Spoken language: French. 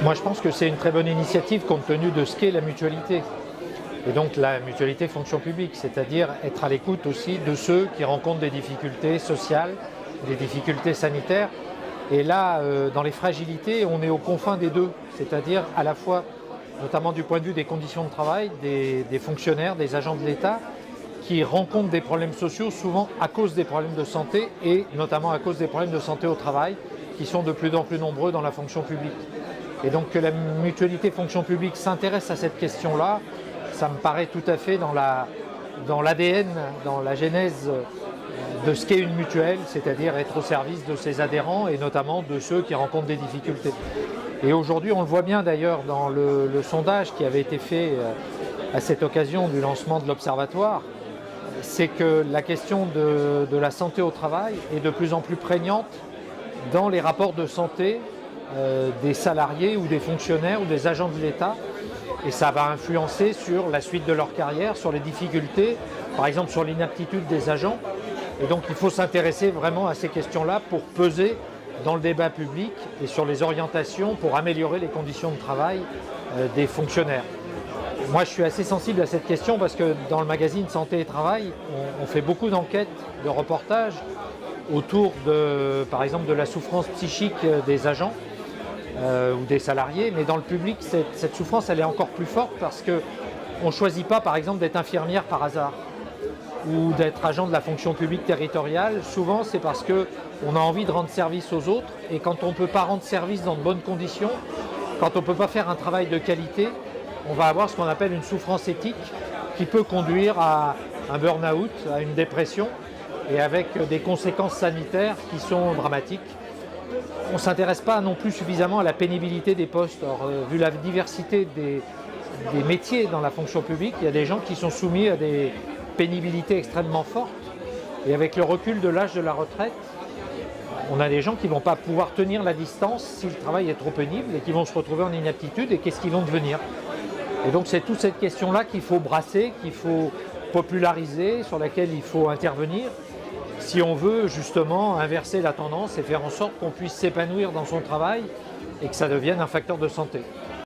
Moi, je pense que c'est une très bonne initiative compte tenu de ce qu'est la mutualité. Et donc la mutualité fonction publique, c'est-à-dire être à l'écoute aussi de ceux qui rencontrent des difficultés sociales, des difficultés sanitaires. Et là, dans les fragilités, on est aux confins des deux, c'est-à-dire à la fois, notamment du point de vue des conditions de travail, des fonctionnaires, des agents de l'État, qui rencontrent des problèmes sociaux, souvent à cause des problèmes de santé, et notamment à cause des problèmes de santé au travail, qui sont de plus en plus nombreux dans la fonction publique. Et donc que la mutualité fonction publique s'intéresse à cette question-là, ça me paraît tout à fait dans l'ADN, dans la genèse de ce qu'est une mutuelle, c'est-à-dire être au service de ses adhérents et notamment de ceux qui rencontrent des difficultés. Et aujourd'hui, on le voit bien d'ailleurs dans le sondage qui avait été fait à cette occasion du lancement de l'Observatoire, c'est que la question de la santé au travail est de plus en plus prégnante dans les rapports de santé des salariés ou des fonctionnaires ou des agents de l'État. Et ça va influencer sur la suite de leur carrière, sur les difficultés, par exemple sur l'inaptitude des agents. Et donc il faut s'intéresser vraiment à ces questions-là pour peser dans le débat public et sur les orientations pour améliorer les conditions de travail des fonctionnaires. Moi je suis assez sensible à cette question parce que dans le magazine Santé et Travail, on fait beaucoup d'enquêtes, de reportages autour par exemple de la souffrance psychique des agents. Ou des salariés, mais dans le public, cette souffrance, elle est encore plus forte parce qu'on ne choisit pas, par exemple, d'être infirmière par hasard ou d'être agent de la fonction publique territoriale. Souvent, c'est parce qu'on a envie de rendre service aux autres et quand on ne peut pas rendre service dans de bonnes conditions, quand on ne peut pas faire un travail de qualité, on va avoir ce qu'on appelle une souffrance éthique qui peut conduire à un burn-out, à une dépression et avec des conséquences sanitaires qui sont dramatiques. On ne s'intéresse pas non plus suffisamment à la pénibilité des postes. Or, vu la diversité des métiers dans la fonction publique, il y a des gens qui sont soumis à des pénibilités extrêmement fortes. Et avec le recul de l'âge de la retraite, on a des gens qui ne vont pas pouvoir tenir la distance si le travail est trop pénible et qui vont se retrouver en inaptitude et qu'est-ce qu'ils vont devenir. Et donc c'est toute cette question-là qu'il faut brasser, qu'il faut populariser, sur laquelle il faut intervenir, si on veut justement inverser la tendance et faire en sorte qu'on puisse s'épanouir dans son travail et que ça devienne un facteur de santé.